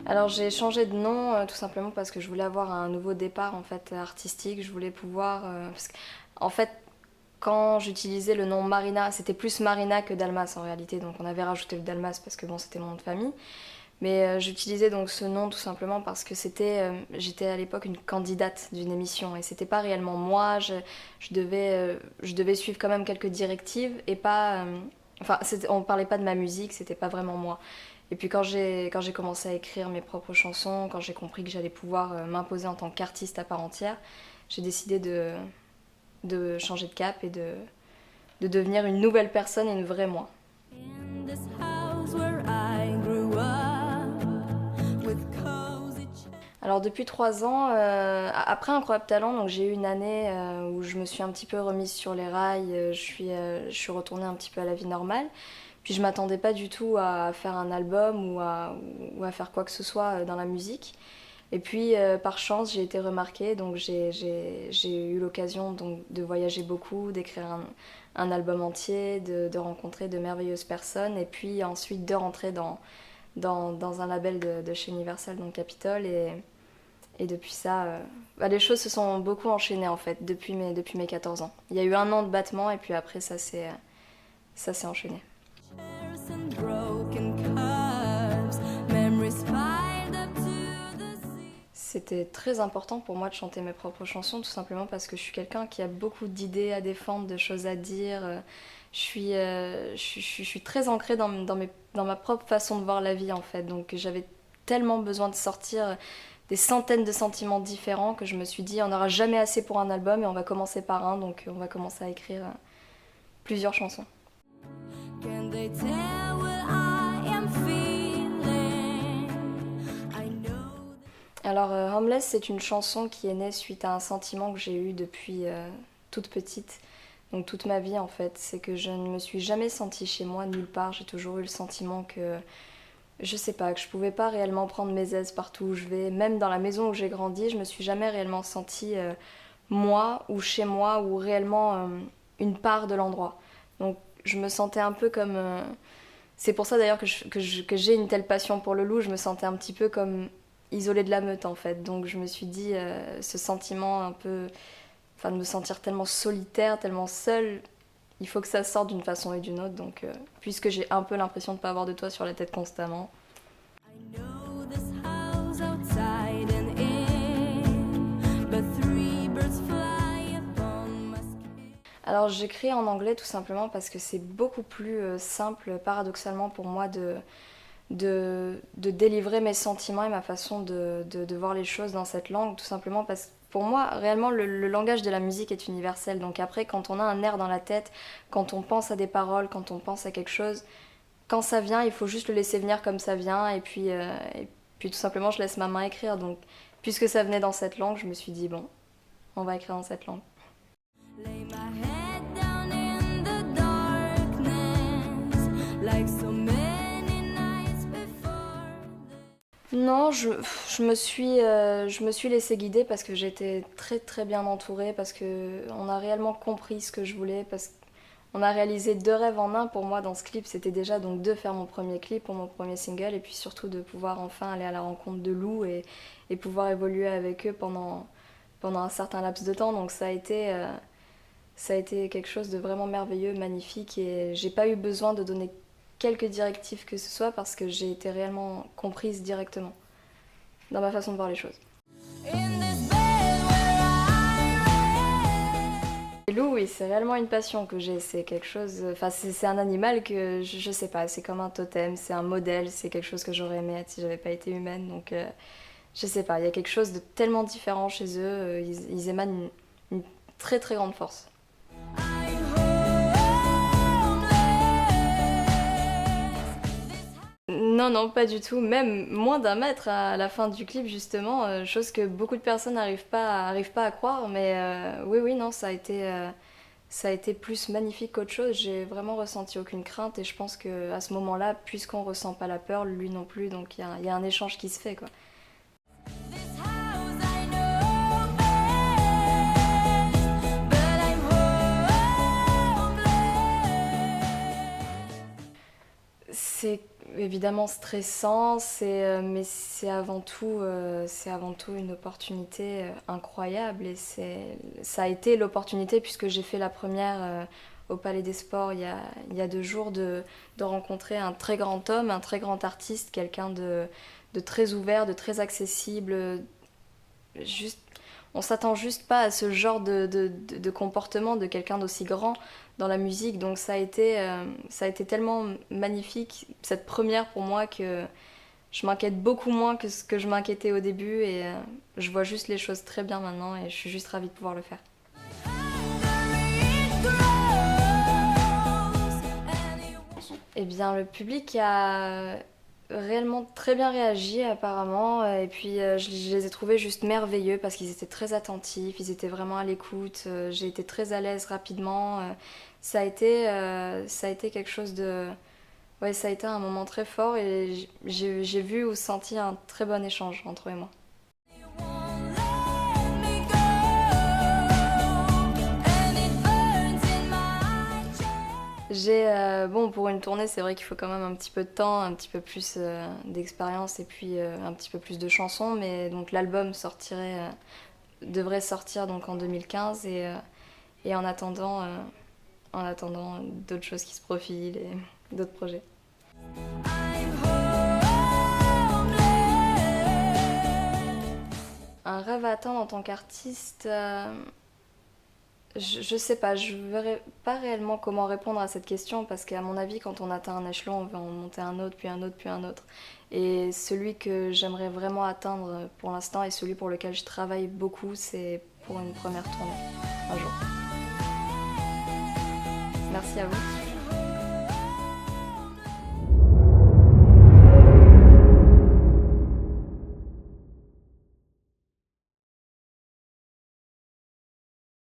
Alors j'ai changé de nom tout simplement parce que je voulais avoir un nouveau départ en fait artistique. Je voulais pouvoir parce que, en fait quand j'utilisais le nom Marina, c'était plus Marina que Dalmas en réalité. Donc on avait rajouté le Dalmas parce que bon c'était mon nom de famille. Mais j'utilisais donc ce nom tout simplement parce que j'étais à l'époque une candidate d'une émission et c'était pas réellement moi. Je devais suivre quand même quelques directives et pas. Enfin, on parlait pas de ma musique, c'était pas vraiment moi. Et puis quand j'ai commencé à écrire mes propres chansons, quand j'ai compris que j'allais pouvoir m'imposer en tant qu'artiste à part entière, j'ai décidé de changer de cap et de devenir une nouvelle personne et une vraie moi. Alors depuis 3 ans, après Incroyable Talent, donc j'ai eu une année où je me suis un petit peu remise sur les rails, je suis retournée un petit peu à la vie normale. Puis je m'attendais pas du tout à faire un album ou à faire quoi que ce soit dans la musique. Et puis par chance j'ai été remarquée, donc j'ai eu l'occasion donc, de voyager beaucoup, d'écrire un album entier, de rencontrer de merveilleuses personnes et puis ensuite de rentrer dans un label de chez Universal, donc Capitol. Et depuis ça, les choses se sont beaucoup enchaînées en fait depuis mes 14 ans. Il y a eu un an de battement et puis après ça s'est enchaîné. C'était très important pour moi de chanter mes propres chansons, tout simplement parce que je suis quelqu'un qui a beaucoup d'idées à défendre, de choses à dire. Je suis très ancrée dans ma propre façon de voir la vie en fait. Donc j'avais tellement besoin de sortir des centaines de sentiments différents que je me suis dit on n'aura jamais assez pour un album et on va commencer par un, donc on va commencer à écrire plusieurs chansons. Alors Homeless, c'est une chanson qui est née suite à un sentiment que j'ai eu depuis toute petite, donc toute ma vie en fait. C'est que je ne me suis jamais sentie chez moi nulle part. J'ai toujours eu le sentiment que, je sais pas, que je pouvais pas réellement prendre mes aises partout où je vais. Même dans la maison où j'ai grandi, je me suis jamais réellement sentie moi ou chez moi ou réellement une part de l'endroit. Donc je me sentais un peu comme... C'est pour ça d'ailleurs que j'ai une telle passion pour le loup. Je me sentais un petit peu comme isolée de la meute en fait. Donc je me suis dit, ce sentiment un peu... Enfin de me sentir tellement solitaire, tellement seule, il faut que ça sorte d'une façon et d'une autre. Donc puisque j'ai un peu l'impression de ne pas avoir de toit sur la tête constamment. Alors j'écris en anglais tout simplement parce que c'est beaucoup plus simple paradoxalement pour moi de délivrer mes sentiments et ma façon de voir les choses dans cette langue, tout simplement parce que pour moi, réellement, le langage de la musique est universel. Donc après, quand on a un air dans la tête, quand on pense à des paroles, quand on pense à quelque chose, quand ça vient, il faut juste le laisser venir comme ça vient. Et puis tout simplement, je laisse ma main écrire. Donc puisque ça venait dans cette langue, je me suis dit, bon, on va écrire dans cette langue. Non, je me suis laissée guider parce que j'étais très très bien entourée, parce qu'on a réellement compris ce que je voulais, parce qu'on a réalisé 2 rêves en un pour moi dans ce clip. C'était déjà donc de faire mon premier clip pour mon premier single et puis surtout de pouvoir enfin aller à la rencontre de Lou et pouvoir évoluer avec eux pendant un certain laps de temps. Donc ça a été quelque chose de vraiment merveilleux, magnifique et j'ai pas eu besoin de donner quelques directives que ce soit parce que j'ai été réellement comprise directement dans ma façon de voir les choses. Et Lou, oui, c'est réellement une passion que j'ai, c'est quelque chose, enfin c'est un animal que je sais pas, c'est comme un totem, c'est un modèle, c'est quelque chose que j'aurais aimé être si j'avais pas été humaine, donc je sais pas, il y a quelque chose de tellement différent chez eux, ils émanent une très très grande force. Non, non, pas du tout. Même moins d'1 mètre à la fin du clip, justement, chose que beaucoup de personnes arrivent pas à croire. Mais oui, oui, non, ça a été plus magnifique qu'autre chose. J'ai vraiment ressenti aucune crainte et je pense qu'à ce moment-là, puisqu'on ressent pas la peur, lui non plus, donc il y a un échange qui se fait, quoi. C'est évidemment stressant, mais c'est avant tout une opportunité incroyable. Et ça a été l'opportunité puisque j'ai fait la première au Palais des Sports il y a 2 jours de rencontrer un très grand homme, un très grand artiste, quelqu'un de très ouvert, de très accessible. Juste, on s'attend juste pas à ce genre de comportement de quelqu'un d'aussi grand dans la musique. Donc ça a été tellement magnifique, cette première pour moi, que je m'inquiète beaucoup moins que ce que je m'inquiétais au début. Et je vois juste les choses très bien maintenant et je suis juste ravie de pouvoir le faire. Eh bien, le public a réellement très bien réagi apparemment et puis je les ai trouvés juste merveilleux parce qu'ils étaient très attentifs, ils étaient vraiment à l'écoute, j'ai été très à l'aise rapidement, ça a été quelque chose de... Ouais, ça a été un moment très fort et j'ai vu ou senti un très bon échange entre eux et moi. Bon, pour une tournée, c'est vrai qu'il faut quand même un petit peu de temps, un petit peu plus d'expérience et puis un petit peu plus de chansons. Mais donc l'album devrait sortir donc en 2015 et en attendant d'autres choses qui se profilent et d'autres projets. Un rêve à atteindre en tant qu'artiste, je sais pas, je verrais pas réellement comment répondre à cette question parce qu'à mon avis, quand on atteint un échelon, on va en monter un autre, puis un autre, puis un autre. Et celui que j'aimerais vraiment atteindre pour l'instant et celui pour lequel je travaille beaucoup, c'est pour une première tournée, un jour. Merci à vous.